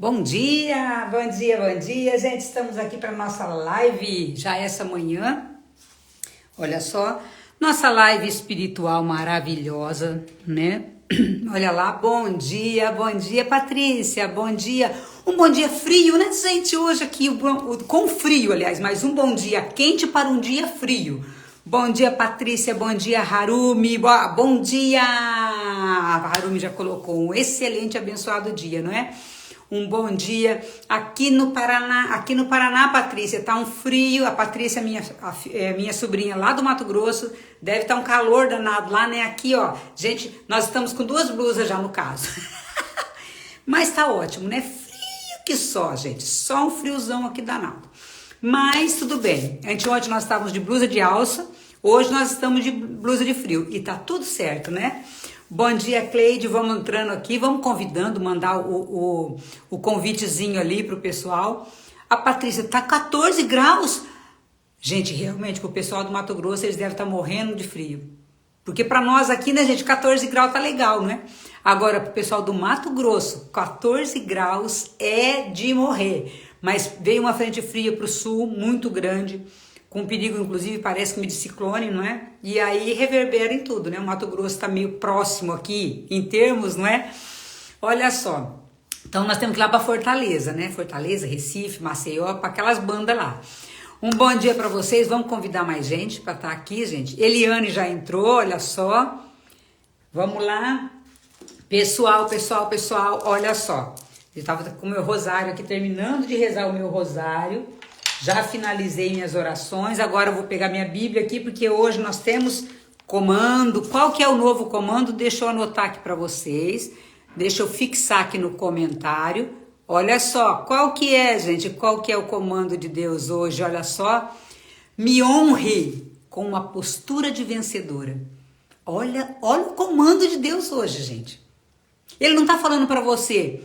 Bom dia, bom dia, bom dia, gente. Estamos aqui para nossa live já essa manhã. Olha só, nossa live espiritual maravilhosa, né? Olha lá, bom dia, Patrícia, bom dia. Um bom dia frio, né, gente? Hoje aqui, com frio, aliás, mas um bom dia quente para um dia frio. Bom dia, Patrícia, bom dia, Harumi, bom dia! A Harumi já colocou um excelente, abençoado dia, não é? Um bom dia aqui no Paraná, Patrícia, tá um frio. A Patrícia, minha sobrinha lá do Mato Grosso, deve estar um calor danado lá, né? Aqui, ó, gente, nós estamos com 2 blusas já no caso. Mas tá ótimo, né? Frio que só, gente, só um friozão aqui danado. Mas tudo bem. Anteontem nós estávamos de blusa de alça, hoje nós estamos de blusa de frio e tá tudo certo, né? Bom dia, Cleide, vamos entrando aqui, vamos convidando, mandar o convitezinho ali pro pessoal. A Patrícia, tá 14 graus? Gente, realmente, pro pessoal do Mato Grosso, eles devem estar morrendo de frio. Porque para nós aqui, né, gente, 14 graus tá legal, né? Agora, pro pessoal do Mato Grosso, 14 graus é de morrer. Mas veio uma frente fria pro sul, muito grande, com perigo, inclusive, parece que de ciclone, não é? E aí reverbera em tudo, né? O Mato Grosso está meio próximo aqui, em termos, não é? Olha só. Então, nós temos que ir lá para Fortaleza, né? Fortaleza, Recife, Maceió, para aquelas bandas lá. Um bom dia para vocês. Vamos convidar mais gente para estar aqui, gente. Eliane já entrou, olha só. Vamos lá. Pessoal, olha só. Eu estava com o meu rosário aqui, terminando de rezar o meu rosário. Já finalizei minhas orações, agora eu vou pegar minha Bíblia aqui, porque hoje nós temos comando. Qual que é o novo comando? Deixa eu anotar aqui para vocês. Deixa eu fixar aqui no comentário. Olha só, qual que é, gente? Qual que é o comando de Deus hoje? Olha só. Me honre com uma postura de vencedora. Olha o comando de Deus hoje, gente. Ele não está falando para você,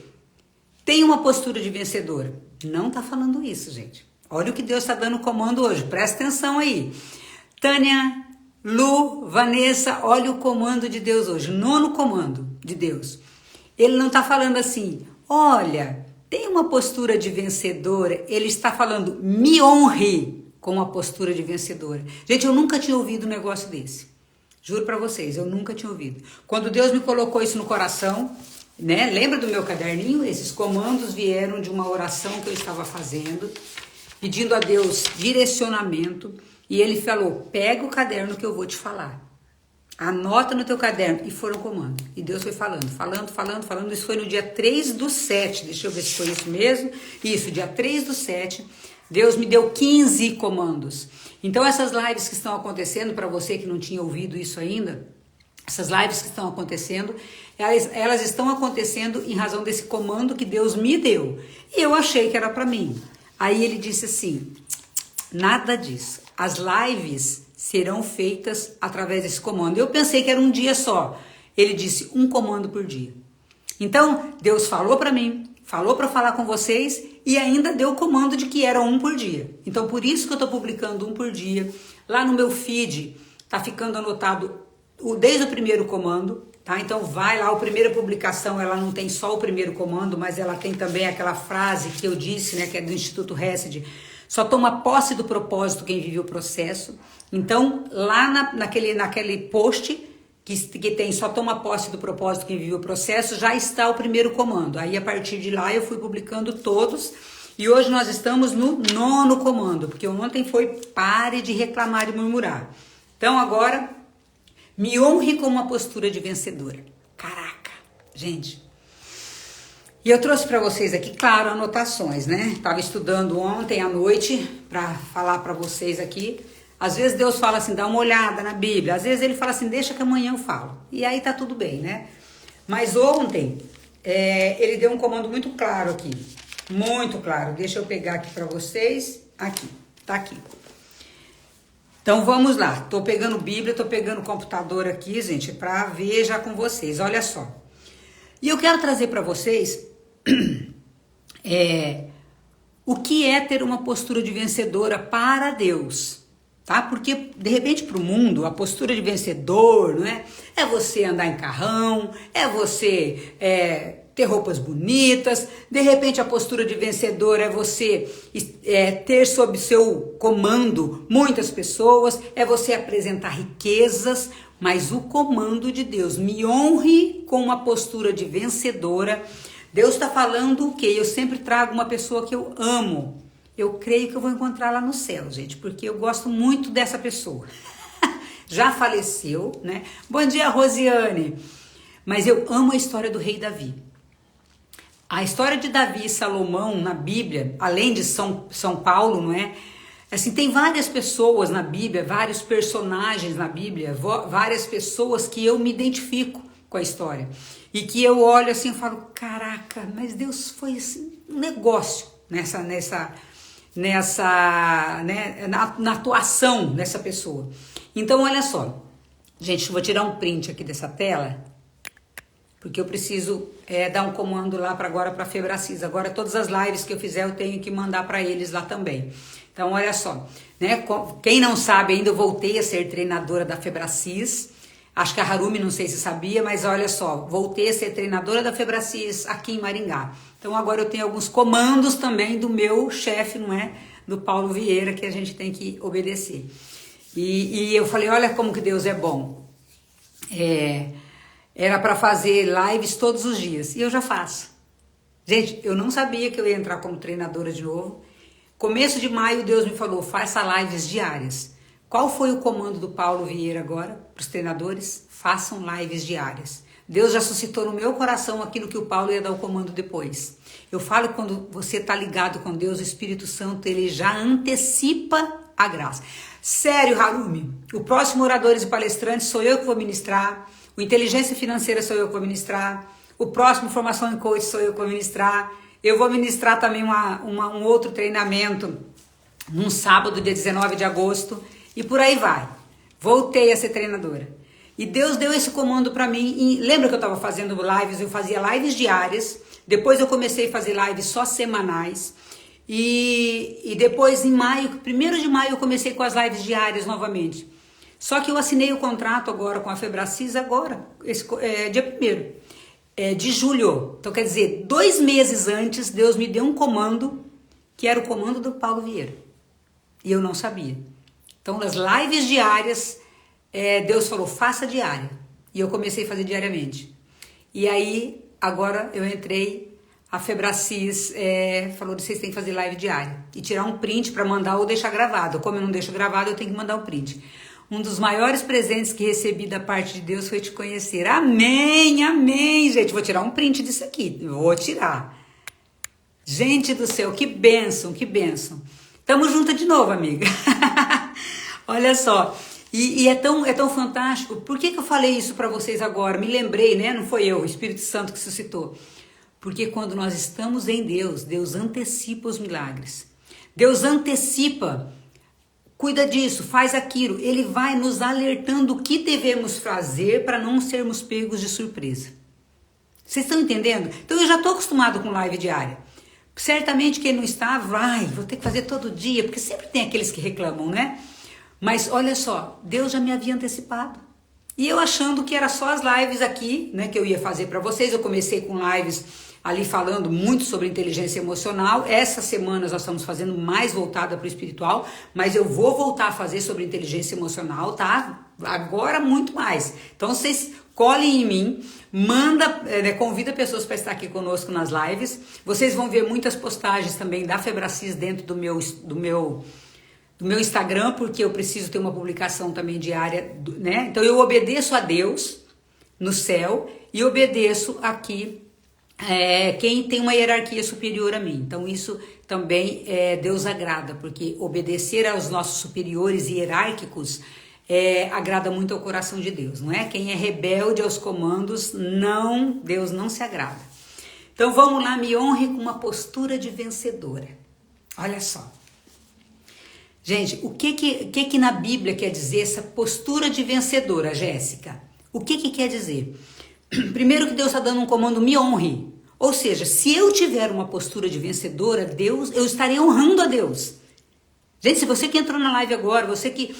tem uma postura de vencedora. Não está falando isso, gente. Olha o que Deus está dando comando hoje, presta atenção aí. Tânia, Lu, Vanessa, olha o comando de Deus hoje, 9º comando de Deus. Ele não está falando assim, olha, tem uma postura de vencedora, ele está falando, me honre com uma postura de vencedora. Gente, eu nunca tinha ouvido um negócio desse, juro para vocês, eu nunca tinha ouvido. Quando Deus me colocou isso no coração, né? Lembra do meu caderninho? Esses comandos vieram de uma oração que eu estava fazendo, pedindo a Deus direcionamento, e ele falou, pega o caderno que eu vou te falar, anota no teu caderno, e foram comando, e Deus foi falando, isso foi no dia 3/7, deixa eu ver se foi isso mesmo, isso, dia 3/7, Deus me deu 15 comandos, então essas lives que estão acontecendo, para você que não tinha ouvido isso ainda, essas lives que estão acontecendo, elas estão acontecendo em razão desse comando que Deus me deu, e eu achei que era para mim. Aí ele disse assim, nada disso, as lives serão feitas através desse comando. Eu pensei que era um dia só, ele disse 1 comando por dia. Então, Deus falou para mim, falou para falar com vocês e ainda deu o comando de que era 1 por dia. Então, por isso que eu estou publicando 1 por dia. Lá no meu feed, tá ficando anotado desde o primeiro comando, tá? Então vai lá, a primeira publicação, ela não tem só o primeiro comando, mas ela tem também aquela frase que eu disse, né, que é do Instituto Hesed, só toma posse do propósito quem vive o processo. Então, lá naquele post que tem só toma posse do propósito quem vive o processo, já está o primeiro comando. Aí, a partir de lá, eu fui publicando todos, e hoje nós estamos no 9º comando, porque ontem foi pare de reclamar e murmurar. Então, agora, me honre com uma postura de vencedora. Caraca, gente. E eu trouxe para vocês aqui, claro, anotações, né? Tava estudando ontem à noite para falar para vocês aqui. Às vezes Deus fala assim, dá uma olhada na Bíblia. Às vezes ele fala assim, deixa que amanhã eu falo. E aí tá tudo bem, né? Mas ontem ele deu um comando muito claro aqui. Muito claro. Deixa eu pegar aqui para vocês. Aqui, tá aqui. Então vamos lá, tô pegando Bíblia, tô pegando computador aqui, gente, para ver já com vocês, olha só. E eu quero trazer para vocês o que é ter uma postura de vencedora para Deus, tá? Porque de repente para o mundo a postura de vencedor, não é? É você andar em carrão, é você ter roupas bonitas, de repente a postura de vencedor é você ter sob seu comando muitas pessoas, é você apresentar riquezas, mas o comando de Deus, me honre com uma postura de vencedora. Deus está falando o quê? Eu sempre trago uma pessoa que eu amo. Eu creio que eu vou encontrar lá no céu, gente, porque eu gosto muito dessa pessoa. Já faleceu, né? Bom dia, Rosiane. Mas eu amo a história do rei Davi. A história de Davi e Salomão na Bíblia, além de São Paulo, não é? Assim, tem várias pessoas na Bíblia, vários personagens na Bíblia, várias pessoas que eu me identifico com a história. E que eu olho assim e falo, caraca, mas Deus foi assim, um negócio na atuação dessa pessoa. Então, olha só. Gente, eu vou tirar um print aqui dessa tela, porque eu preciso dar um comando lá agora para a Febracis. Agora, todas as lives que eu fizer, eu tenho que mandar para eles lá também. Então, olha só, né? Quem não sabe ainda, eu voltei a ser treinadora da Febracis. Acho que a Harumi, não sei se sabia, mas olha só, voltei a ser treinadora da Febracis aqui em Maringá. Então, agora eu tenho alguns comandos também do meu chefe, não é? Do Paulo Vieira, que a gente tem que obedecer. E eu falei, olha como que Deus é bom. Era para fazer lives todos os dias, e eu já faço. Gente, eu não sabia que eu ia entrar como treinadora de novo. Começo de maio, Deus me falou, faça lives diárias. Qual foi o comando do Paulo Vieira agora para os treinadores? Façam lives diárias. Deus já suscitou no meu coração aquilo que o Paulo ia dar o comando depois. Eu falo que quando você está ligado com Deus, o Espírito Santo, ele já antecipa a graça. Sério, Harumi, o próximo Oradores e Palestrantes sou eu que vou ministrar, o Inteligência Financeira sou eu que vou ministrar, o próximo Formação em Coach sou eu que vou ministrar, eu vou ministrar também um outro treinamento num sábado, dia 19 de agosto, e por aí vai. Voltei a ser treinadora. E Deus deu esse comando para mim. E lembra que eu estava fazendo lives? Eu fazia lives diárias. Depois eu comecei a fazer lives só semanais. E depois, em maio, 1º de maio, eu comecei com as lives diárias novamente. Só que eu assinei o contrato agora com a Febracis agora, dia 1º de julho. Então, quer dizer, 2 meses antes, Deus me deu um comando, que era o comando do Paulo Vieira. E eu não sabia. Então, nas lives diárias, Deus falou, faça diária. E eu comecei a fazer diariamente. E aí, agora eu entrei, a Febracis falou, vocês têm que fazer live diária. E tirar um print para mandar ou deixar gravado. Como eu não deixo gravado, eu tenho que mandar o print. Um dos maiores presentes que recebi da parte de Deus foi te conhecer. Amém, amém, gente. Vou tirar um print disso aqui. Vou tirar. Gente do céu, que bênção, que bênção. Tamo junto de novo, amiga. Olha só. E é tão fantástico. Por que eu falei isso para vocês agora? Me lembrei, né? Não foi eu, o Espírito Santo que suscitou. Porque quando nós estamos em Deus, Deus antecipa os milagres. Deus antecipa. Cuida disso, faz aquilo. Ele vai nos alertando o que devemos fazer para não sermos pegos de surpresa. Vocês estão entendendo? Então eu já estou acostumado com live diária. Certamente quem não está, vou ter que fazer todo dia, porque sempre tem aqueles que reclamam, né? Mas olha só, Deus já me havia antecipado. E eu achando que era só as lives aqui, né, que eu ia fazer para vocês. Eu comecei com lives ali falando muito sobre inteligência emocional. Essas semanas nós estamos fazendo mais voltada para o espiritual, mas eu vou voltar a fazer sobre inteligência emocional, tá? Agora muito mais. Então vocês colhem em mim, convida pessoas para estar aqui conosco nas lives. Vocês vão ver muitas postagens também da Febracis dentro do meu Instagram, porque eu preciso ter uma publicação também diária, né? Então eu obedeço a Deus no céu e obedeço aqui quem tem uma hierarquia superior a mim. Então isso também Deus agrada, porque obedecer aos nossos superiores hierárquicos agrada muito ao coração de Deus, não é? Quem é rebelde aos comandos, Deus não se agrada. Então vamos lá, me honre com uma postura de vencedora. Olha só. Gente, o que na Bíblia quer dizer essa postura de vencedora, Jéssica? O que quer dizer? Primeiro que Deus está dando um comando, me honre. Ou seja, se eu tiver uma postura de vencedora, eu estarei honrando a Deus. Gente, se você que entrou na live agora, você que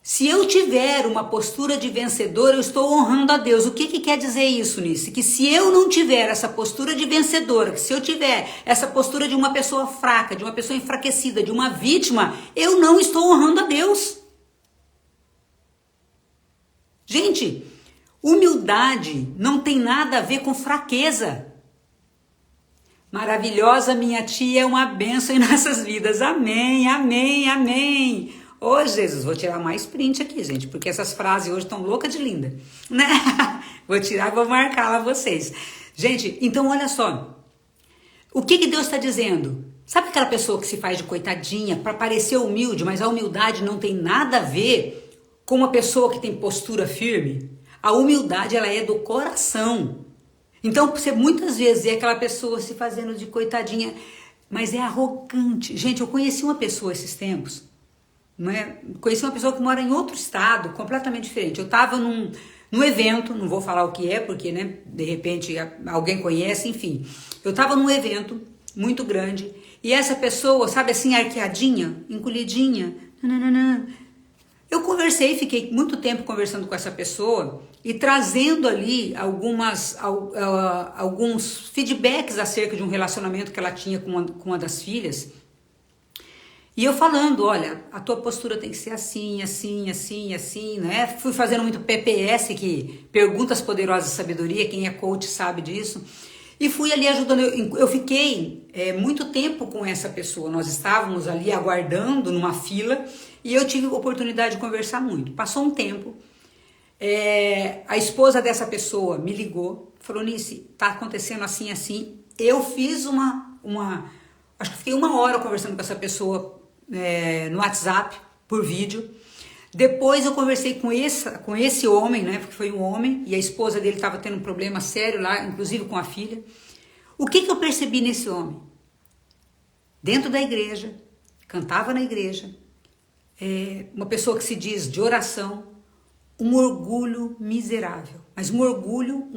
Se eu tiver uma postura de vencedor, eu estou honrando a Deus. O que quer dizer isso, Nice? Que se eu não tiver essa postura de vencedora, que se eu tiver essa postura de uma pessoa fraca, de uma pessoa enfraquecida, de uma vítima, eu não estou honrando a Deus. Gente, humildade não tem nada a ver com fraqueza. Maravilhosa minha tia é uma bênção em nossas vidas. Amém, amém, amém. Ô Jesus, vou tirar mais print aqui, gente, porque essas frases hoje estão loucas de linda, né? Vou tirar e vou marcar lá vocês. Gente, então olha só. O que Deus está dizendo? Sabe aquela pessoa que se faz de coitadinha para parecer humilde, mas a humildade não tem nada a ver com uma pessoa que tem postura firme? A humildade, ela é do coração. Então, você muitas vezes vê aquela pessoa se fazendo de coitadinha, mas é arrogante. Gente, eu conheci uma pessoa esses tempos, não é? Conheci uma pessoa que mora em outro estado, completamente diferente. Eu estava num evento, não vou falar o que é, porque, né, de repente alguém conhece, enfim. Eu estava num evento muito grande, e essa pessoa, sabe assim, arqueadinha, encolhidinha, nananana. Eu conversei, fiquei muito tempo conversando com essa pessoa e trazendo ali alguns feedbacks acerca de um relacionamento que ela tinha com uma das filhas. E eu falando, olha, a tua postura tem que ser assim, assim, assim, assim, né? Fui fazendo muito PPS, que Perguntas Poderosas de Sabedoria, quem é coach sabe disso. E fui ali ajudando, eu fiquei muito tempo com essa pessoa, nós estávamos ali aguardando numa fila e eu tive a oportunidade de conversar muito. Passou um tempo, a esposa dessa pessoa me ligou, falou, Nice, tá acontecendo assim, assim. Eu fiz acho que fiquei 1 hora conversando com essa pessoa no WhatsApp, por vídeo. Depois eu conversei com esse homem, né, porque foi um homem, e a esposa dele estava tendo um problema sério lá, inclusive com a filha. O que eu percebi nesse homem? Dentro da igreja, cantava na igreja, uma pessoa que se diz de oração, um orgulho miserável, mas um orgulho.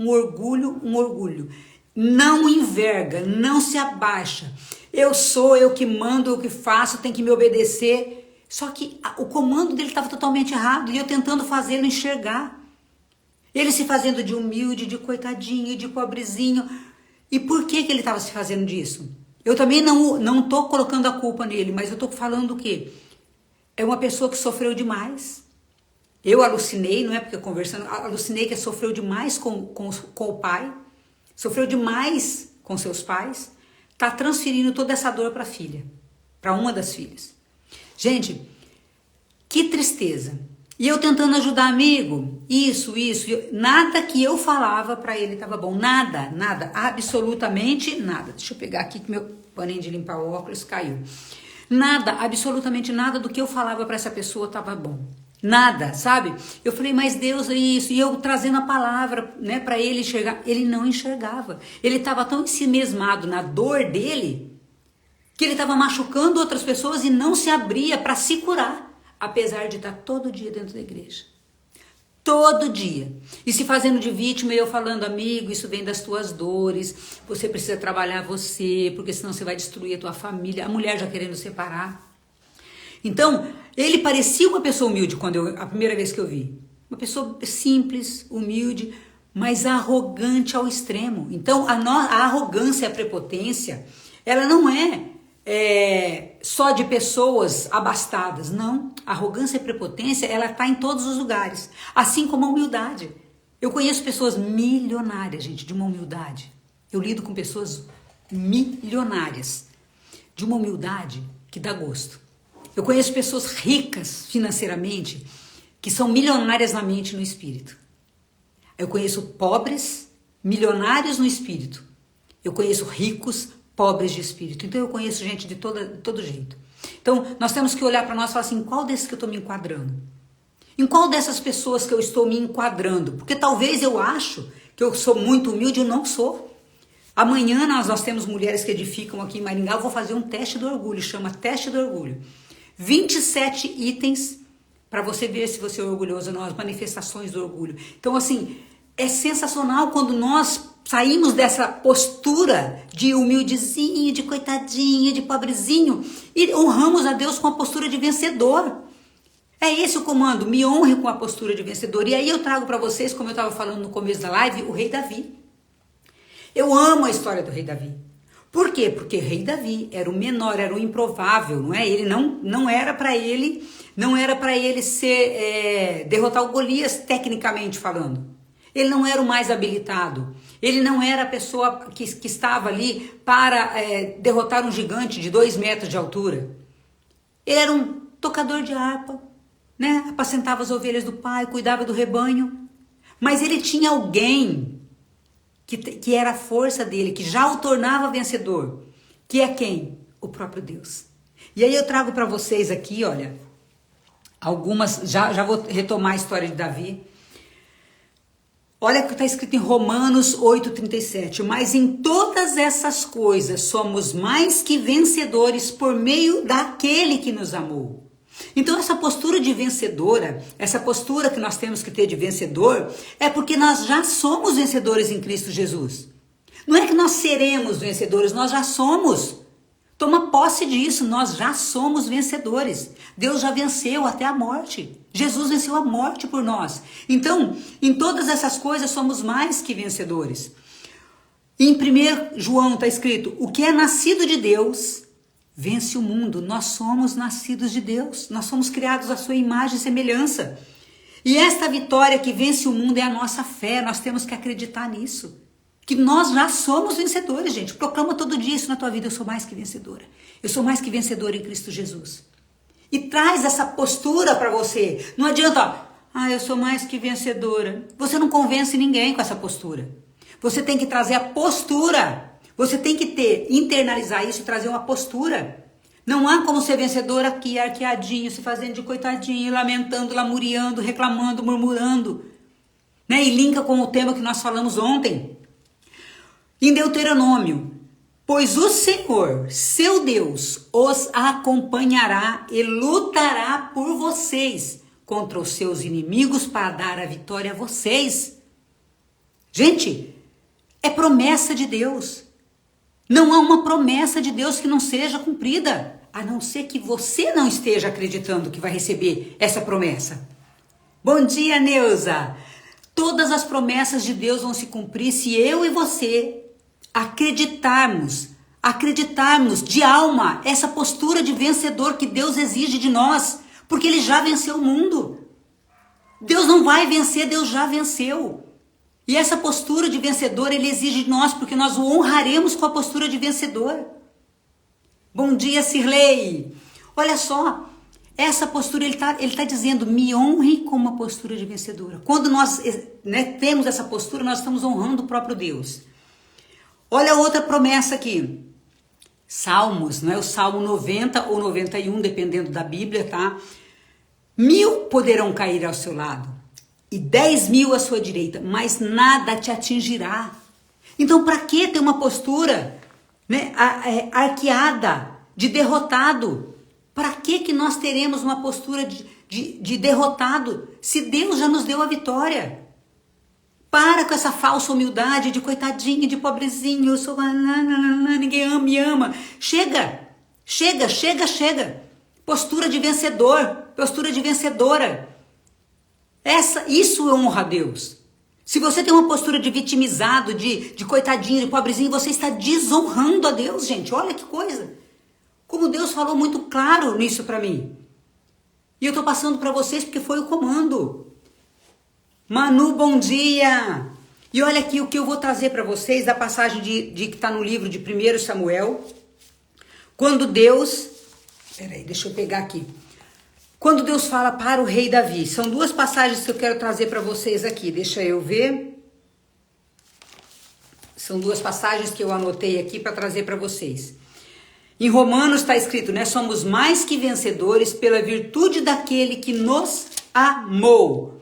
Não enverga, não se abaixa. Eu sou, eu que mando, eu que faço, tem que me obedecer. Só que o comando dele estava totalmente errado e eu tentando fazê-lo enxergar. Ele se fazendo de humilde, de coitadinho, de pobrezinho. E por que ele estava se fazendo disso? Eu também não estou colocando a culpa nele, mas eu estou falando o quê? É uma pessoa que sofreu demais. Eu alucinei, não é? Porque conversando, alucinei que sofreu demais com o pai, sofreu demais com seus pais, está transferindo toda essa dor para a filha, para uma das filhas. Gente, que tristeza. E eu tentando ajudar amigo, isso, nada que eu falava para ele estava bom, nada, absolutamente nada. Deixa eu pegar aqui que meu paninho de limpar o óculos caiu. Nada, absolutamente nada do que eu falava para essa pessoa estava bom. Nada, sabe? Eu falei, mas Deus é isso. E eu trazendo a palavra, né, para ele enxergar. Ele não enxergava. Ele estava tão ensimesmado na dor dele que ele estava machucando outras pessoas e não se abria para se curar, apesar de estar todo dia dentro da igreja. Todo dia. E se fazendo de vítima, e eu falando, amigo, isso vem das tuas dores, você precisa trabalhar você, porque senão você vai destruir a tua família. A mulher já querendo separar. Então, ele parecia uma pessoa humilde a primeira vez que eu vi. Uma pessoa simples, humilde, mas arrogante ao extremo. Então, a arrogância e a prepotência, ela não é só de pessoas abastadas, não. A arrogância e a prepotência, ela está em todos os lugares, assim como a humildade. Eu conheço pessoas milionárias, gente, de uma humildade. Eu lido com pessoas milionárias, de uma humildade que dá gosto. Eu conheço pessoas ricas financeiramente, que são milionárias na mente e no espírito. Eu conheço pobres, milionários no espírito. Eu conheço ricos, pobres de espírito. Então eu conheço gente de todo jeito. Então nós temos que olhar para nós e falar assim, em qual desses que eu estou me enquadrando? Em qual dessas pessoas que eu estou me enquadrando? Porque talvez eu acho que eu sou muito humilde, eu não sou. Amanhã nós temos mulheres que edificam aqui em Maringá, eu vou fazer um teste do orgulho, chama teste do orgulho. 27 itens para você ver se você é orgulhoso ou não, as manifestações do orgulho. Então assim, é sensacional quando nós saímos dessa postura de humildezinho, de coitadinho, de pobrezinho e honramos a Deus com a postura de vencedor. É esse o comando, me honre com a postura de vencedor. E aí eu trago para vocês, como eu estava falando no começo da live, o rei Davi. Eu amo a história do rei Davi. Por quê? Porque o rei Davi era o menor, era o improvável, não é? Ele não era para ele, derrotar o Golias tecnicamente falando. Ele não era o mais habilitado. Ele não era a pessoa que estava ali para derrotar um gigante de 2 metros de altura. Ele era um tocador de harpa, né? Apacentava as ovelhas do pai, cuidava do rebanho. Mas ele tinha alguém que era a força dele, que já o tornava vencedor. Que é quem? O próprio Deus. E aí eu trago para vocês aqui, olha, algumas, já vou retomar a história de Davi. Olha o que está escrito em Romanos 8,37. Mas em todas essas coisas somos mais que vencedores por meio daquele que nos amou. Então essa postura de vencedora, essa postura que nós temos que ter de vencedor, é porque nós já somos vencedores em Cristo Jesus. Não é que nós seremos vencedores, nós já somos. Toma posse disso, nós já somos vencedores. Deus já venceu até a morte. Jesus venceu a morte por nós. Então, em todas essas coisas somos mais que vencedores. Em 1 João está escrito, o que é nascido de Deus vence o mundo. Nós somos nascidos de Deus. Nós somos criados à sua imagem e semelhança. E esta vitória que vence o mundo é a nossa fé. Nós temos que acreditar nisso. Que nós já somos vencedores, gente. Proclama todo dia isso na tua vida. Eu sou mais que vencedora. Eu sou mais que vencedora em Cristo Jesus. E traz essa postura para você. Não adianta, eu sou mais que vencedora. Você não convence ninguém com essa postura. Você tem que trazer a postura. Você tem que internalizar isso e trazer uma postura. Não há como ser vencedor aqui, arqueadinho, se fazendo de coitadinho, lamentando, lamuriando, reclamando, murmurando. Né? E linka com o tema que nós falamos ontem. Em Deuteronômio, pois o Senhor, seu Deus, os acompanhará e lutará por vocês contra os seus inimigos para dar a vitória a vocês. Gente, é promessa de Deus. Não há uma promessa de Deus que não seja cumprida, a não ser que você não esteja acreditando que vai receber essa promessa. Bom dia, Neuza! Todas as promessas de Deus vão se cumprir se eu e você acreditarmos de alma essa postura de vencedor que Deus exige de nós, porque Ele já venceu o mundo. Deus não vai vencer, Deus já venceu. E essa postura de vencedor Ele exige de nós, porque nós o honraremos com a postura de vencedor. Bom dia, Cirlei. Olha só, essa postura, ele tá dizendo, me honre com uma postura de vencedora. Quando nós temos essa postura, nós estamos honrando o próprio Deus. Olha outra promessa aqui. Salmos, não é o Salmo 90 ou 91, dependendo da Bíblia, tá? 1.000 poderão cair ao seu lado e 10.000 à sua direita, mas nada te atingirá. Então, para que ter uma postura arqueada, de derrotado? Para que nós teremos uma postura de derrotado, se Deus já nos deu a vitória? Para com essa falsa humildade de coitadinho, de pobrezinho, eu sou... ninguém me ama. Chega. Postura de vencedor, postura de vencedora. Isso honra a Deus. Se você tem uma postura de vitimizado, de coitadinho, de pobrezinho, você está desonrando a Deus, gente. Olha que coisa. Como Deus falou muito claro nisso para mim. E eu estou passando para vocês porque foi o comando. Manu, bom dia! E olha aqui o que eu vou trazer para vocês da passagem que está no livro de 1 Samuel. Quando Deus... Peraí, deixa eu pegar aqui. Quando Deus fala para o rei Davi. São 2 passagens que eu quero trazer para vocês aqui. Deixa eu ver. São 2 passagens que eu anotei aqui para trazer para vocês. Em Romanos está escrito, né? Somos mais que vencedores pela virtude daquele que nos amou.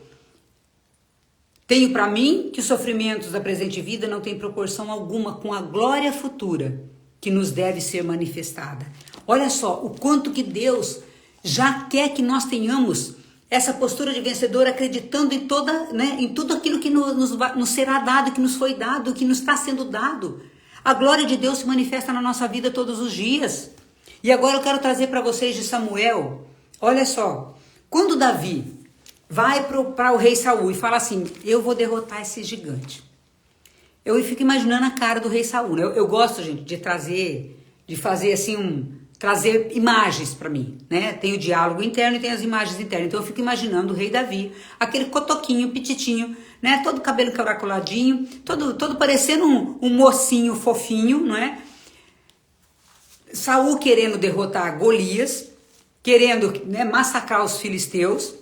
Tenho para mim que os sofrimentos da presente vida não têm proporção alguma com a glória futura que nos deve ser manifestada. Olha só, o quanto que Deus já quer que nós tenhamos essa postura de vencedor, acreditando em tudo aquilo que nos será dado, que nos foi dado, que nos está sendo dado. A glória de Deus se manifesta na nossa vida todos os dias. E agora eu quero trazer para vocês de Samuel, olha só, Quando Davi vai para o rei Saul e fala assim, eu vou derrotar esse gigante. Eu fico imaginando a cara do rei Saul. Né? Eu gosto, gente, de fazer assim, trazer imagens para mim, né? Tem o diálogo interno e tem as imagens internas. Então eu fico imaginando o rei Davi, aquele cotoquinho, pititinho, né? Todo cabelo caracoladinho, todo parecendo um mocinho fofinho, não é? Saul querendo derrotar Golias, querendo, né, massacrar os filisteus.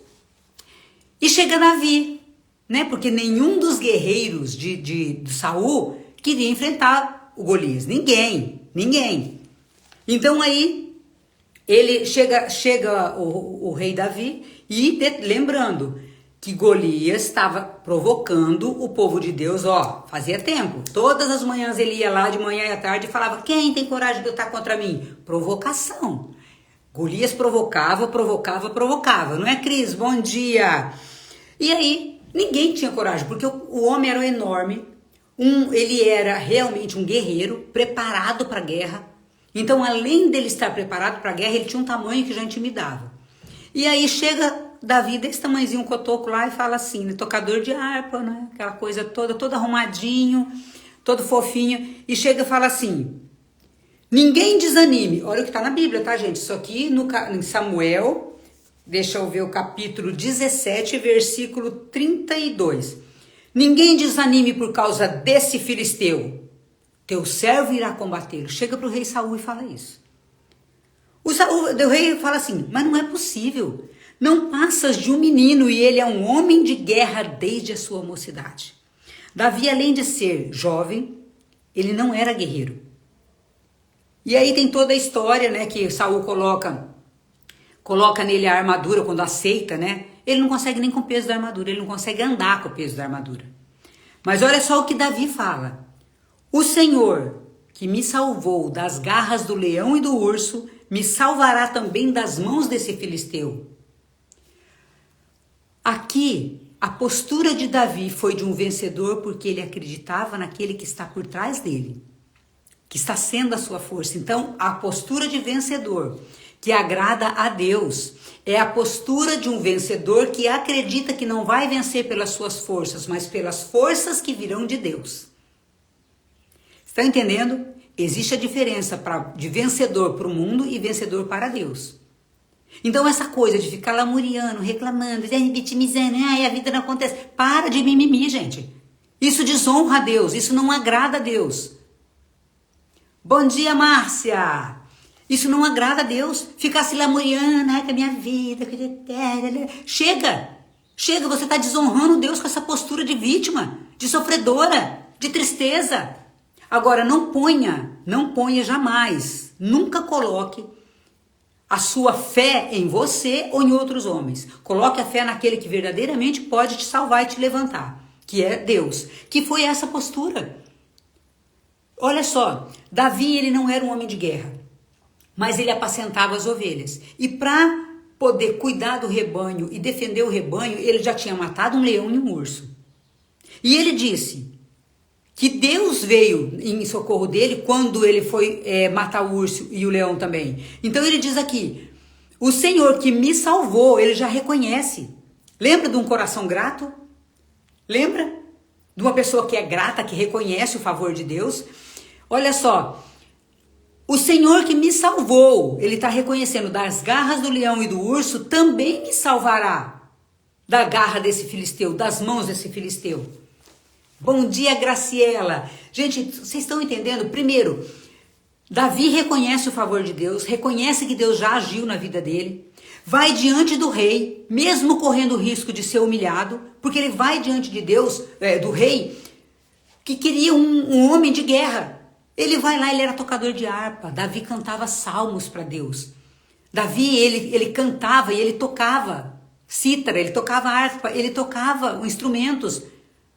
E chega Davi, né? Porque nenhum dos guerreiros de Saul queria enfrentar o Golias. Ninguém. Então aí ele chega o rei Davi e lembrando que Golias estava provocando o povo de Deus, fazia tempo. Todas as manhãs ele ia lá de manhã e à tarde e falava, quem tem coragem de lutar contra mim? Provocação. Golias provocava, não é, Cris? Bom dia! E aí, ninguém tinha coragem, porque o homem era enorme, ele era realmente um guerreiro, preparado para a guerra. Então, além dele estar preparado para a guerra, ele tinha um tamanho que já intimidava. E aí chega Davi, desse tamanhozinho, um cotoco lá, e fala assim, né, tocador de harpa, né, aquela coisa toda, todo arrumadinho, todo fofinho, e chega e fala assim, ninguém desanime. Olha o que está na Bíblia, tá, gente? Isso aqui em Samuel, deixa eu ver o capítulo 17, versículo 32. Ninguém desanime por causa desse filisteu. Teu servo irá combatê-lo. Chega para o rei Saul e fala isso. O rei fala assim, mas não é possível. Não passas de um menino e ele é um homem de guerra desde a sua mocidade. Davi, além de ser jovem, ele não era guerreiro. E aí tem toda a história, né, que Saul coloca nele a armadura quando aceita, né? Ele não consegue nem com o peso da armadura, ele não consegue andar com o peso da armadura. Mas olha só o que Davi fala. O Senhor, que me salvou das garras do leão e do urso, me salvará também das mãos desse filisteu. Aqui, a postura de Davi foi de um vencedor porque ele acreditava naquele que está por trás dele, que está sendo a sua força. Então, a postura de vencedor que agrada a Deus é a postura de um vencedor que acredita que não vai vencer pelas suas forças, mas pelas forças que virão de Deus. Está entendendo? Existe a diferença de vencedor para o mundo e vencedor para Deus. Então essa coisa de ficar lamuriando, reclamando, vitimizando, a vida não acontece. Para de mimimi, gente. Isso desonra a Deus, isso não agrada a Deus. Bom dia, Márcia. Isso não agrada a Deus. Ficar se lamuriando, que a minha vida... Chega, você está desonrando Deus com essa postura de vítima, de sofredora, de tristeza. Agora, não ponha jamais, nunca coloque a sua fé em você ou em outros homens. Coloque a fé naquele que verdadeiramente pode te salvar e te levantar, que é Deus, que foi essa postura. Olha só, Davi, ele não era um homem de guerra, mas ele apacentava as ovelhas. E para poder cuidar do rebanho e defender o rebanho, ele já tinha matado um leão e um urso. E ele disse que Deus veio em socorro dele quando ele foi matar o urso e o leão também. Então ele diz aqui, o Senhor que me salvou, ele já reconhece. Lembra de um coração grato? Lembra de uma pessoa que é grata, que reconhece o favor de Deus? Olha só, o Senhor que me salvou, ele está reconhecendo, das garras do leão e do urso, também me salvará da garra desse filisteu, das mãos desse filisteu. Bom dia, Graciela. Gente, vocês estão entendendo? Primeiro, Davi reconhece o favor de Deus, reconhece que Deus já agiu na vida dele, vai diante do rei, mesmo correndo o risco de ser humilhado, porque ele vai diante de Deus, do rei, que queria um homem de guerra. Ele vai lá, ele era tocador de harpa. Davi cantava salmos para Deus. Davi, ele cantava e ele tocava cítara, ele tocava harpa, ele tocava instrumentos,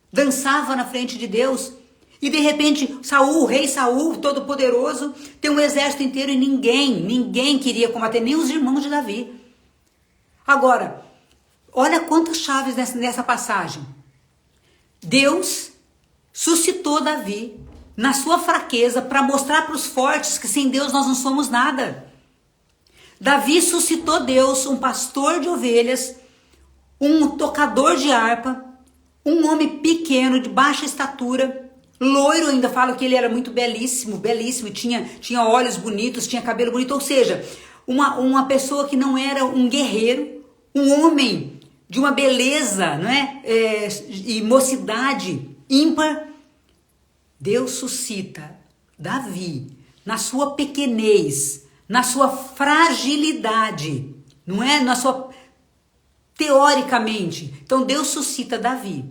dançava na frente de Deus. E de repente, o rei Saul, todo poderoso, tem um exército inteiro e ninguém queria combater, nem os irmãos de Davi. Agora, olha quantas chaves nessa passagem. Deus suscitou Davi na sua fraqueza para mostrar para os fortes que sem Deus nós não somos nada. Davi suscitou Deus, um pastor de ovelhas, um tocador de harpa, um homem pequeno, de baixa estatura, loiro, ainda falo que ele era muito belíssimo, belíssimo, tinha olhos bonitos, tinha cabelo bonito, ou seja, uma pessoa que não era um guerreiro, um homem de uma beleza, não é? E mocidade ímpar. Deus suscita Davi na sua pequenez, na sua fragilidade, não é? Teoricamente. Então Deus suscita Davi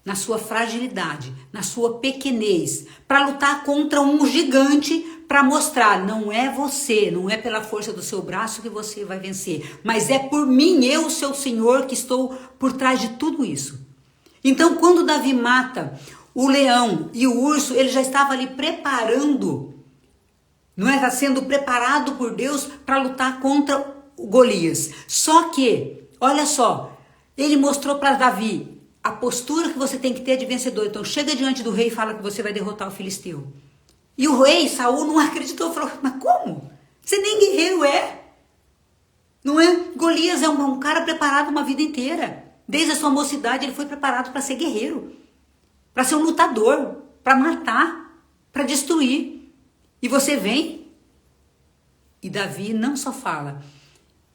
na sua fragilidade, na sua pequenez, para lutar contra um gigante, para mostrar, não é você, não é pela força do seu braço que você vai vencer, mas é por mim, eu, seu Senhor, que estou por trás de tudo isso. Então, quando Davi mata o leão e o urso, ele já estava ali preparando, não é? Está sendo preparado por Deus para lutar contra o Golias. Só que, olha só, ele mostrou para Davi a postura que você tem que ter de vencedor. Então, chega diante do rei e fala que você vai derrotar o filisteu. E o rei, Saul, não acreditou, falou, mas como? Você nem guerreiro é. Não é? Golias é um cara preparado uma vida inteira. Desde a sua mocidade, ele foi preparado para ser guerreiro. Para ser um lutador. Para matar. Para destruir. E você vem. E Davi não só fala,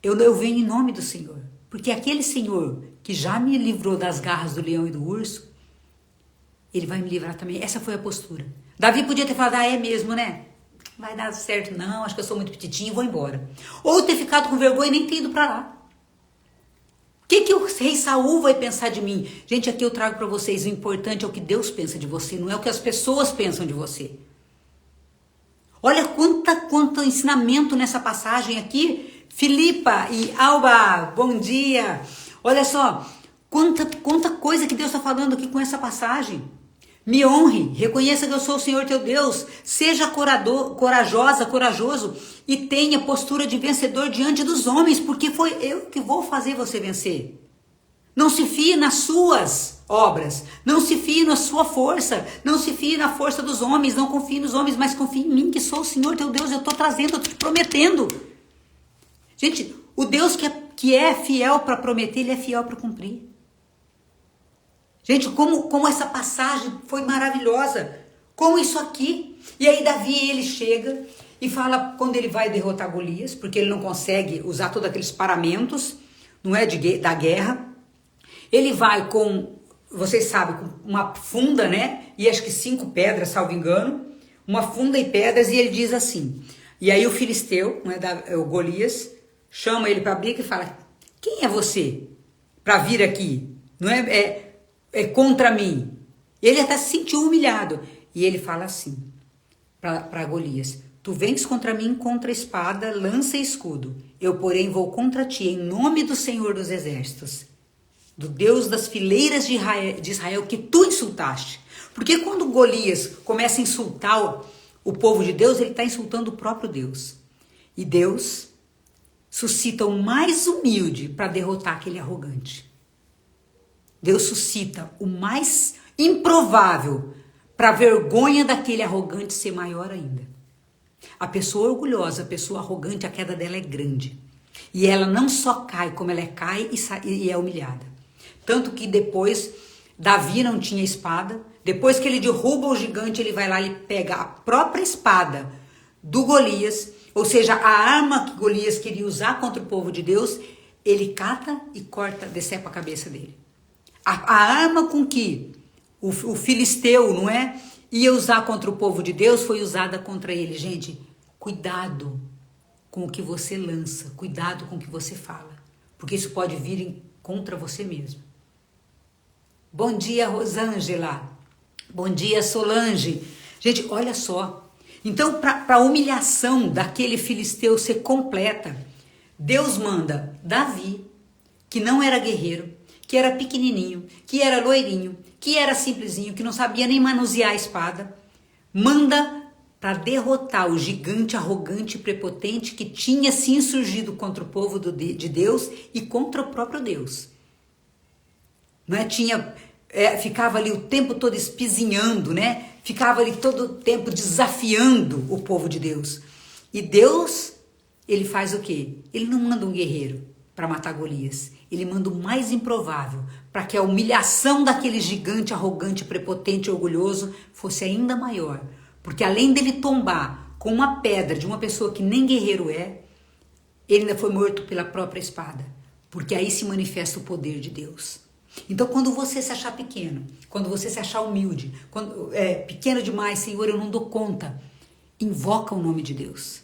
eu venho em nome do Senhor. Porque aquele Senhor que já me livrou das garras do leão e do urso, ele vai me livrar também. Essa foi a postura. Davi podia ter falado, é mesmo, né? Vai dar certo, não, acho que eu sou muito petitinho, vou embora. Ou ter ficado com vergonha e nem ter ido para lá. O que o rei Saul vai pensar de mim? Gente, aqui eu trago para vocês, o importante é o que Deus pensa de você, não é o que as pessoas pensam de você. Olha quanto ensinamento nessa passagem aqui. Filipa e Alba, bom dia. Olha só, quanta coisa que Deus está falando aqui com essa passagem. Me honre, reconheça que eu sou o Senhor teu Deus, seja corajosa, corajoso e tenha postura de vencedor diante dos homens, porque foi eu que vou fazer você vencer. Não se fie nas suas obras, não se fie na sua força, não se fie na força dos homens, não confie nos homens, mas confie em mim que sou o Senhor teu Deus, eu estou trazendo, eu estou te prometendo. Gente, o Deus que é fiel para prometer, ele é fiel para cumprir. Gente, como essa passagem foi maravilhosa. Como isso aqui. E aí Davi, ele chega e fala quando ele vai derrotar Golias, porque ele não consegue usar todos aqueles paramentos, não é, da guerra. Ele vai com, vocês sabem, com uma funda, né? E acho que 5 pedras, salvo engano. Uma funda e pedras, e ele diz assim. E aí o filisteu, não é, o Golias, chama ele para briga e fala, quem é você para vir aqui? Não é contra mim. Ele até se sentiu humilhado. E ele fala assim para Golias, tu vens contra mim contra espada, lança e escudo. Eu, porém, vou contra ti em nome do Senhor dos Exércitos, do Deus das fileiras de Israel que tu insultaste. Porque quando Golias começa a insultar o povo de Deus, ele está insultando o próprio Deus. E Deus suscita o mais humilde para derrotar aquele arrogante. Deus suscita o mais improvável para a vergonha daquele arrogante ser maior ainda. A pessoa orgulhosa, a pessoa arrogante, a queda dela é grande. E ela não só cai, como ela cai e é humilhada. Tanto que depois, Davi não tinha espada. Depois que ele derruba o gigante, ele vai lá e pega a própria espada do Golias, ou seja, a arma que Golias queria usar contra o povo de Deus, ele cata e corta, decepa a cabeça dele. A arma com que o filisteu, não é, ia usar contra o povo de Deus foi usada contra ele. Gente, cuidado com o que você lança, cuidado com o que você fala, porque isso pode vir contra você mesmo. Bom dia, Rosângela. Bom dia, Solange. Gente, olha só. Então, para a humilhação daquele filisteu ser completa, Deus manda Davi, que não era guerreiro, que era pequenininho, que era loirinho, que era simplesinho, que não sabia nem manusear a espada, manda para derrotar o gigante arrogante e prepotente que tinha se insurgido contra o povo de Deus e contra o próprio Deus. Não é? Ficava ali o tempo todo espizinhando, né? Ficava ali todo o tempo desafiando o povo de Deus. E Deus, ele faz o quê? Ele não manda um guerreiro para matar Golias. Ele manda o mais improvável, para que a humilhação daquele gigante arrogante, prepotente e orgulhoso fosse ainda maior. Porque além dele tombar com uma pedra de uma pessoa que nem guerreiro é, ele ainda foi morto pela própria espada. Porque aí se manifesta o poder de Deus. Então, quando você se achar pequeno, quando você se achar humilde, quando pequeno demais, Senhor, eu não dou conta, invoca o nome de Deus.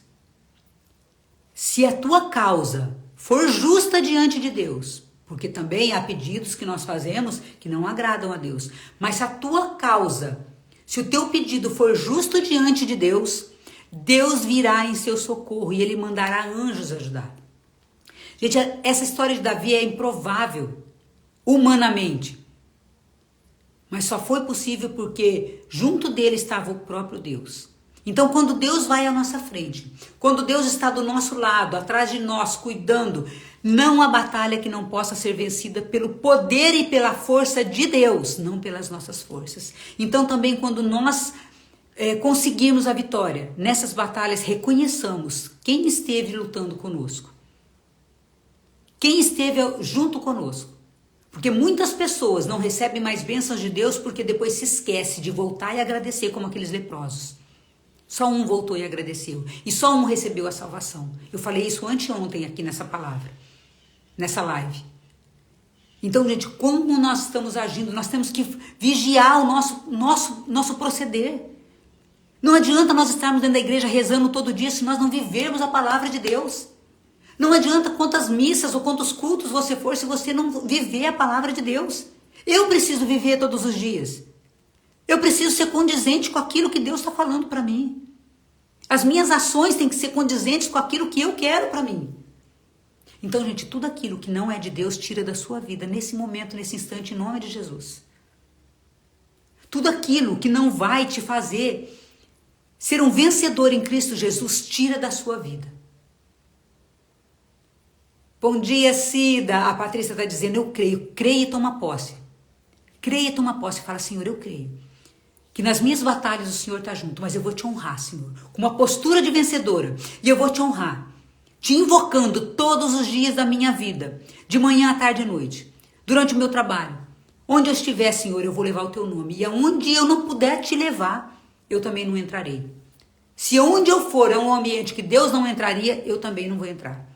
Se a tua causa for justa diante de Deus, porque também há pedidos que nós fazemos que não agradam a Deus, mas se a tua causa, se o teu pedido for justo diante de Deus, Deus virá em seu socorro e ele mandará anjos ajudar. Gente, essa história de Davi é improvável, humanamente, mas só foi possível porque junto dele estava o próprio Deus. Então, quando Deus vai à nossa frente, quando Deus está do nosso lado, atrás de nós, cuidando, não há batalha que não possa ser vencida pelo poder e pela força de Deus, não pelas nossas forças. Então, também quando nós conseguirmos a vitória nessas batalhas, reconheçamos quem esteve lutando conosco, quem esteve junto conosco. Porque muitas pessoas não recebem mais bênçãos de Deus porque depois se esquece de voltar e agradecer como aqueles leprosos. Só um voltou e agradeceu. E só um recebeu a salvação. Eu falei isso anteontem aqui nessa palavra, nessa live. Então, gente, como nós estamos agindo? Nós temos que vigiar o nosso proceder. Não adianta nós estarmos dentro da igreja rezando todo dia se nós não vivermos a palavra de Deus. Não adianta quantas missas ou quantos cultos você for se você não viver a palavra de Deus. Eu preciso viver todos os dias. Eu preciso ser condizente com aquilo que Deus está falando para mim. As minhas ações têm que ser condizentes com aquilo que eu quero para mim. Então, gente, tudo aquilo que não é de Deus, tira da sua vida, nesse momento, nesse instante, em nome de Jesus. Tudo aquilo que não vai te fazer ser um vencedor em Cristo Jesus, tira da sua vida. Bom dia, Cida. A Patrícia está dizendo, eu creio. Creia e toma posse. Creia e toma posse. Fala, Senhor, eu creio. Que nas minhas batalhas o Senhor está junto, mas eu vou te honrar, Senhor, com uma postura de vencedora. E eu vou te honrar, te invocando todos os dias da minha vida, de manhã, à tarde e à noite, durante o meu trabalho. Onde eu estiver, Senhor, eu vou levar o teu nome. E aonde eu não puder te levar, eu também não entrarei. Se onde eu for é um ambiente que Deus não entraria, eu também não vou entrar.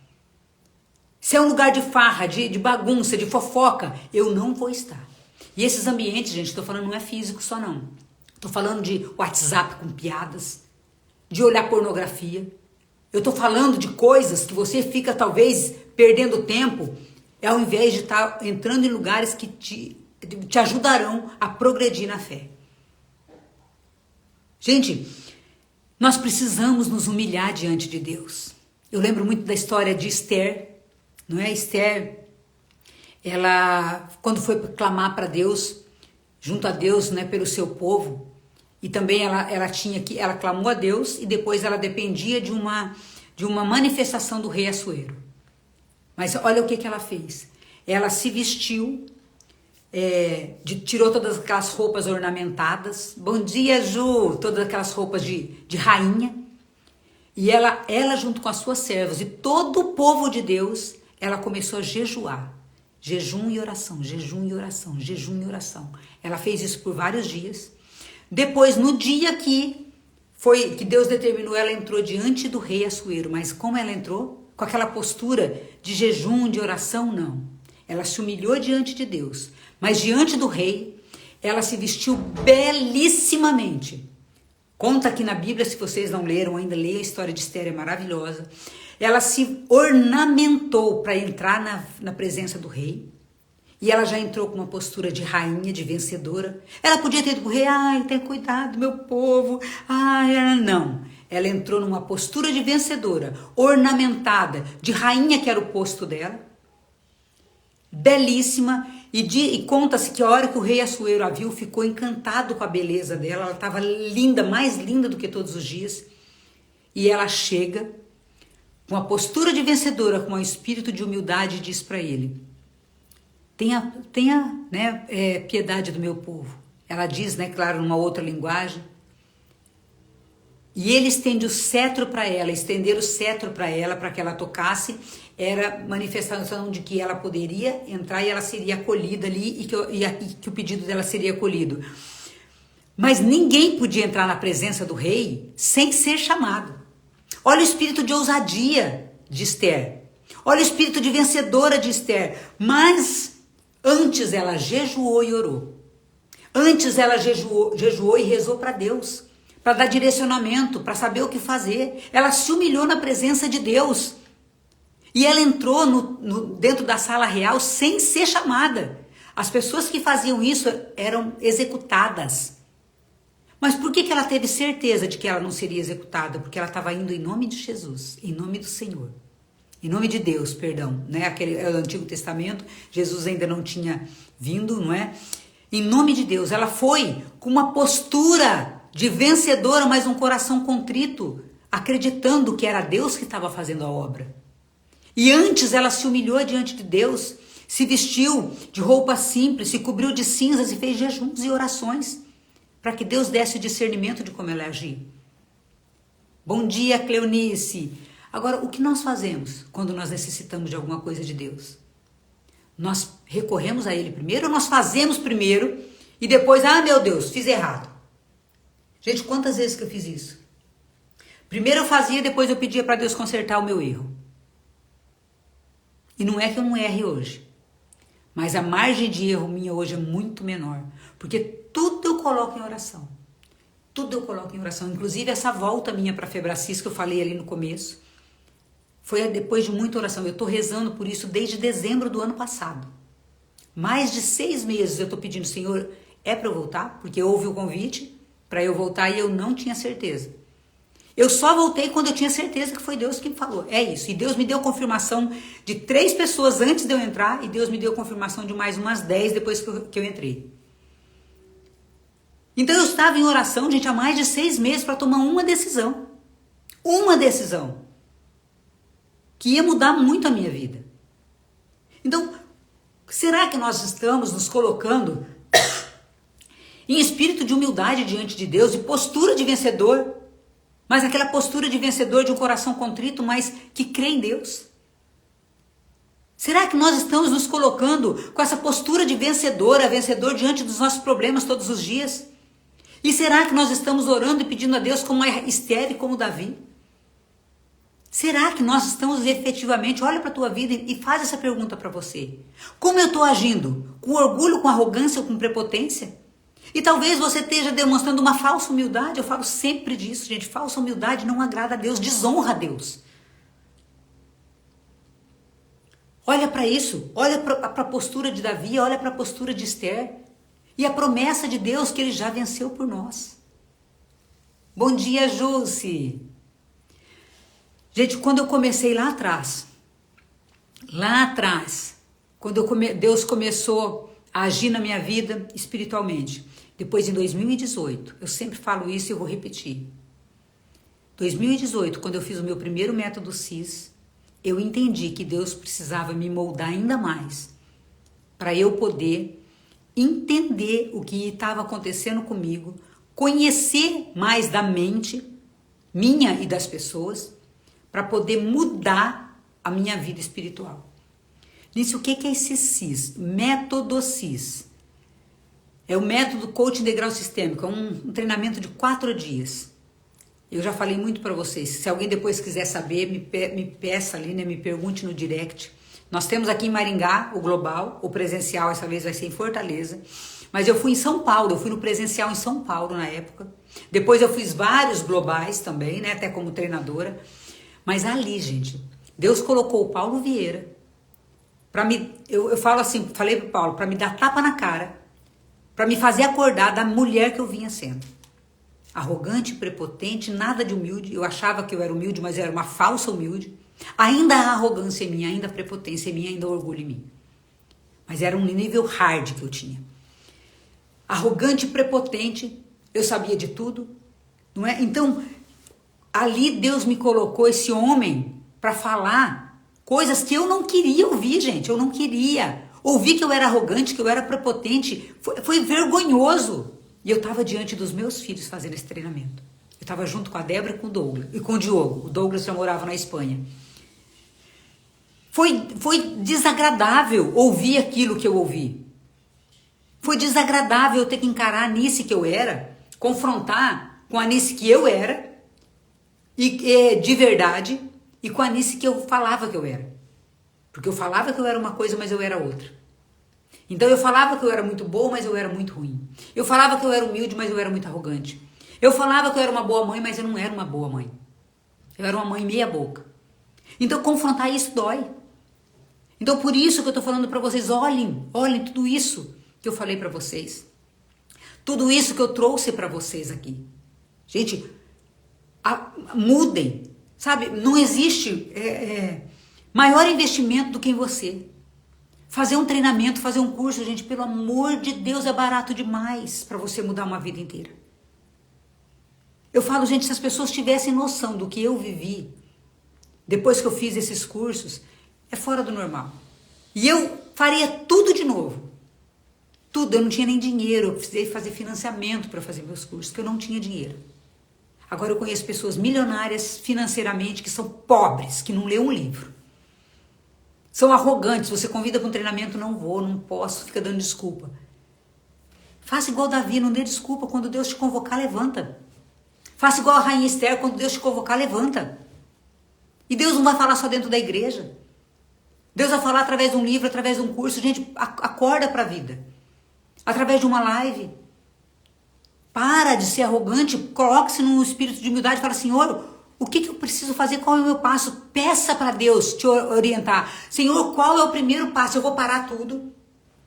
Se é um lugar de farra, de bagunça, de fofoca, eu não vou estar. E esses ambientes, gente, estou falando, não é físico só não. Estou falando de WhatsApp com piadas, de olhar pornografia. Eu estou falando de coisas que você fica talvez perdendo tempo, ao invés de estar entrando em lugares que te ajudarão a progredir na fé. Gente, nós precisamos nos humilhar diante de Deus. Eu lembro muito da história de Esther, não é? Esther, ela, quando foi clamar para Deus, junto a Deus, né, pelo seu povo, e também ela clamou a Deus e depois ela dependia de uma manifestação do rei Assuero. Mas olha o que ela fez. Ela se vestiu, tirou todas aquelas roupas ornamentadas. Bom dia, Ju! Todas aquelas roupas de rainha. E ela junto com as suas servas e todo o povo de Deus, ela começou a jejuar. Jejum e oração, jejum e oração, jejum e oração. Ela fez isso por vários dias. Depois, no dia que Deus determinou, ela entrou diante do rei Assuero. Mas como ela entrou? Com aquela postura de jejum, de oração? Não. Ela se humilhou diante de Deus. Mas diante do rei, ela se vestiu belíssimamente. Conta aqui na Bíblia, se vocês não leram ainda, leia a história de Esther, é maravilhosa. Ela se ornamentou para entrar na presença do rei. E ela já entrou com uma postura de rainha, de vencedora. Ela podia ter ido pro rei, tenha cuidado, meu povo. Não. Ela entrou numa postura de vencedora, ornamentada, de rainha, que era o posto dela. Belíssima. E conta-se que a hora que o rei Assuero a viu, ficou encantado com a beleza dela. Ela estava linda, mais linda do que todos os dias. E ela chega com uma postura de vencedora, com um espírito de humildade, e diz para ele: Tenha piedade do meu povo. Ela diz, claro, numa outra linguagem. E ele estende o cetro para ela, estender o cetro para ela, para que ela tocasse, era manifestação de que ela poderia entrar e ela seria acolhida ali e que o pedido dela seria acolhido. Mas ninguém podia entrar na presença do rei sem ser chamado. Olha o espírito de ousadia de Esther. Olha o espírito de vencedora de Esther. Mas antes ela jejuou e orou. Antes ela jejuou e rezou para Deus, para dar direcionamento, para saber o que fazer. Ela se humilhou na presença de Deus. E ela entrou dentro da sala real sem ser chamada. As pessoas que faziam isso eram executadas. Mas por que ela teve certeza de que ela não seria executada? Porque ela estava indo em nome de Jesus, em nome do Senhor. Em nome de Deus, perdão. Né? Aquele é o Antigo Testamento, Jesus ainda não tinha vindo, não é? Em nome de Deus, ela foi com uma postura de vencedora, mas um coração contrito, acreditando que era Deus que estava fazendo a obra. E antes ela se humilhou diante de Deus, se vestiu de roupa simples, se cobriu de cinzas e fez jejuns e orações, para que Deus desse o discernimento de como ela agir. Bom dia, Cleonice. Agora, o que nós fazemos quando nós necessitamos de alguma coisa de Deus? Nós recorremos a Ele primeiro ou nós fazemos primeiro e depois, meu Deus, fiz errado. Gente, quantas vezes que eu fiz isso? Primeiro eu fazia, depois eu pedia para Deus consertar o meu erro. E não é que eu não erre hoje, mas a margem de erro minha hoje é muito menor, porque tudo eu coloco em oração. Tudo eu coloco em oração. Inclusive essa volta minha para a Febracis que eu falei ali no começo, foi depois de muita oração. Eu estou rezando por isso desde dezembro do ano passado. Mais de 6 meses eu estou pedindo, Senhor, é para eu voltar? Porque houve o convite para eu voltar e eu não tinha certeza. Eu só voltei quando eu tinha certeza que foi Deus que me falou. É isso. E Deus me deu confirmação de 3 pessoas antes de eu entrar e Deus me deu confirmação de mais umas 10 depois que eu entrei. Então eu estava em oração, gente, há mais de 6 meses para tomar uma decisão. Uma decisão. Que ia mudar muito a minha vida. Então, será que nós estamos nos colocando em espírito de humildade diante de Deus, de postura de vencedor, mas aquela postura de vencedor de um coração contrito, mas que crê em Deus? Será que nós estamos nos colocando com essa postura de vencedor diante dos nossos problemas todos os dias? E será que nós estamos orando e pedindo a Deus como a Esther e como Davi? Será que nós estamos efetivamente, olha para a tua vida e faz essa pergunta para você. Como eu estou agindo? Com orgulho, com arrogância ou com prepotência? E talvez você esteja demonstrando uma falsa humildade. Eu falo sempre disso, gente. Falsa humildade não agrada a Deus, desonra a Deus. Olha para isso, olha para a postura de Davi, olha para a postura de Esther. E a promessa de Deus que Ele já venceu por nós. Bom dia, Jússi. Gente, quando eu comecei lá atrás, quando Deus começou a agir na minha vida espiritualmente, depois em 2018, eu sempre falo isso e eu vou repetir. 2018, quando eu fiz o meu primeiro método CIS, eu entendi que Deus precisava me moldar ainda mais para eu poder entender o que estava acontecendo comigo, conhecer mais da mente minha e das pessoas, para poder mudar a minha vida espiritual. Nisso, o que é esse CIS? Método CIS. É o método Coaching de Grau Sistêmico, é um treinamento de 4 dias. Eu já falei muito para vocês. Se alguém depois quiser saber, me peça ali, né? Me pergunte no direct. Nós temos aqui em Maringá o global, o presencial, essa vez vai ser em Fortaleza. Mas eu fui em São Paulo, eu fui no presencial em São Paulo na época. Depois eu fiz vários globais também, né? Até como treinadora. Mas ali, gente, Deus colocou o Paulo Vieira para me, eu falo assim, falei pro Paulo, para me dar tapa na cara, para me fazer acordar da mulher que eu vinha sendo. Arrogante, prepotente, nada de humilde. Eu achava que eu era humilde, mas eu era uma falsa humilde. Ainda há arrogância em mim, ainda há prepotência em mim, ainda há orgulho em mim. Mas era um nível hard que eu tinha. Arrogante, prepotente, eu sabia de tudo, não é? Então, ali Deus me colocou esse homem para falar coisas que eu não queria ouvir, gente. Eu não queria ouvir que eu era arrogante, que eu era prepotente. Foi vergonhoso. E eu estava diante dos meus filhos fazendo esse treinamento. Eu estava junto com a Débora e com o Douglas, e com o Diogo. O Douglas já morava na Espanha. Foi desagradável ouvir aquilo que eu ouvi. Foi desagradável eu ter que encarar a Anice que eu era, confrontar com a Anice que eu era, e de verdade, e com a Anice que eu falava que eu era. Porque eu falava que eu era uma coisa, mas eu era outra. Então eu falava que eu era muito boa, mas eu era muito ruim. Eu falava que eu era humilde, mas eu era muito arrogante. Eu falava que eu era uma boa mãe, mas eu não era uma boa mãe. Eu era uma mãe meia boca. Então confrontar isso dói. Então por isso que eu tô falando para vocês, olhem tudo isso que eu falei para vocês. Tudo isso que eu trouxe para vocês aqui. Gente, mudem, sabe? Não existe maior investimento do que em você. Fazer um treinamento, fazer um curso, gente, pelo amor de Deus, é barato demais para você mudar uma vida inteira. Eu falo, gente, se as pessoas tivessem noção do que eu vivi, depois que eu fiz esses cursos, é fora do normal. E eu faria tudo de novo. Tudo, eu não tinha nem dinheiro, eu precisei fazer financiamento para fazer meus cursos, porque eu não tinha dinheiro. Agora eu conheço pessoas milionárias financeiramente que são pobres, que não lêem um livro. São arrogantes, você convida para um treinamento, não vou, não posso, fica dando desculpa. Faça igual Davi, não dê desculpa, quando Deus te convocar, levanta. Faça igual a rainha Esther, quando Deus te convocar, levanta. E Deus não vai falar só dentro da igreja. Deus vai falar através de um livro, através de um curso. Gente, acorda para a vida. Através de uma live. Para de ser arrogante, coloque-se num espírito de humildade e fala, Senhor, o que eu preciso fazer? Qual é o meu passo? Peça para Deus te orientar. Senhor, qual é o primeiro passo? Eu vou parar tudo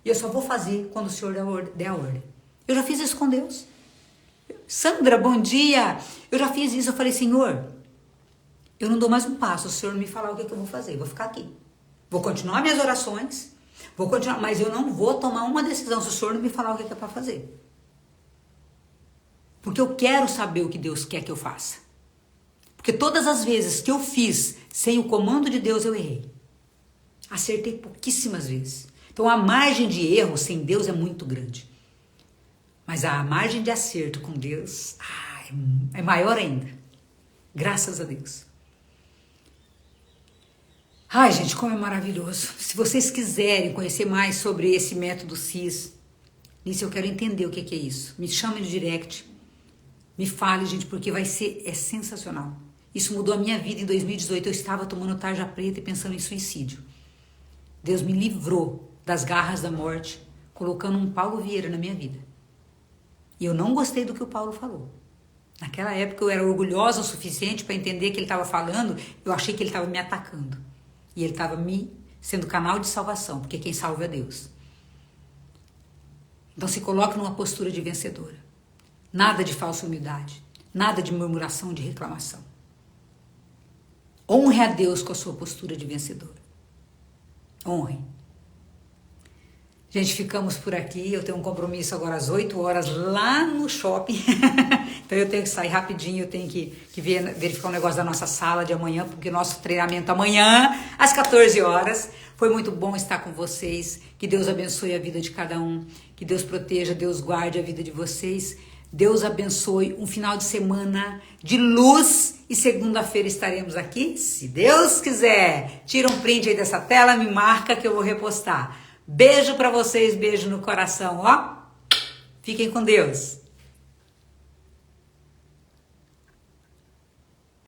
e eu só vou fazer quando o Senhor der a ordem. Eu já fiz isso com Deus. Sandra, bom dia. Eu já fiz isso. Eu falei, Senhor, eu não dou mais um passo. Se o Senhor me falar o que eu vou fazer, eu vou ficar aqui. Vou continuar minhas orações, vou continuar, mas eu não vou tomar uma decisão se o Senhor não me falar o que é para fazer. Porque eu quero saber o que Deus quer que eu faça. Porque todas as vezes que eu fiz sem o comando de Deus, eu errei. Acertei pouquíssimas vezes. Então a margem de erro sem Deus é muito grande. Mas a margem de acerto com Deus é maior ainda. Graças a Deus. Ai, gente, como é maravilhoso. Se vocês quiserem conhecer mais sobre esse método CIS, nisso eu quero entender o que é isso. Me chame no direct. Me fale, gente, porque é sensacional. Isso mudou a minha vida em 2018. Eu estava tomando tarja preta e pensando em suicídio. Deus me livrou das garras da morte, colocando um Paulo Vieira na minha vida. E eu não gostei do que o Paulo falou. Naquela época eu era orgulhosa o suficiente para entender que ele estava falando, eu achei que ele estava me atacando. E ele estava sendo canal de salvação, porque quem salva é Deus. Então se coloque numa postura de vencedora. Nada de falsa humildade, nada de murmuração, de reclamação. Honre a Deus com a sua postura de vencedora. Honre. Gente, ficamos por aqui. Eu tenho um compromisso agora às 8 horas lá no shopping. Então eu tenho que sair rapidinho. Eu tenho que verificar um negócio da nossa sala de amanhã, porque nosso treinamento amanhã, às 14 horas. Foi muito bom estar com vocês. Que Deus abençoe a vida de cada um. Que Deus proteja, Deus guarde a vida de vocês. Deus abençoe um final de semana de luz. E segunda-feira estaremos aqui, se Deus quiser. Tira um print aí dessa tela, me marca que eu vou repostar. Beijo pra vocês, beijo no coração, ó. Fiquem com Deus.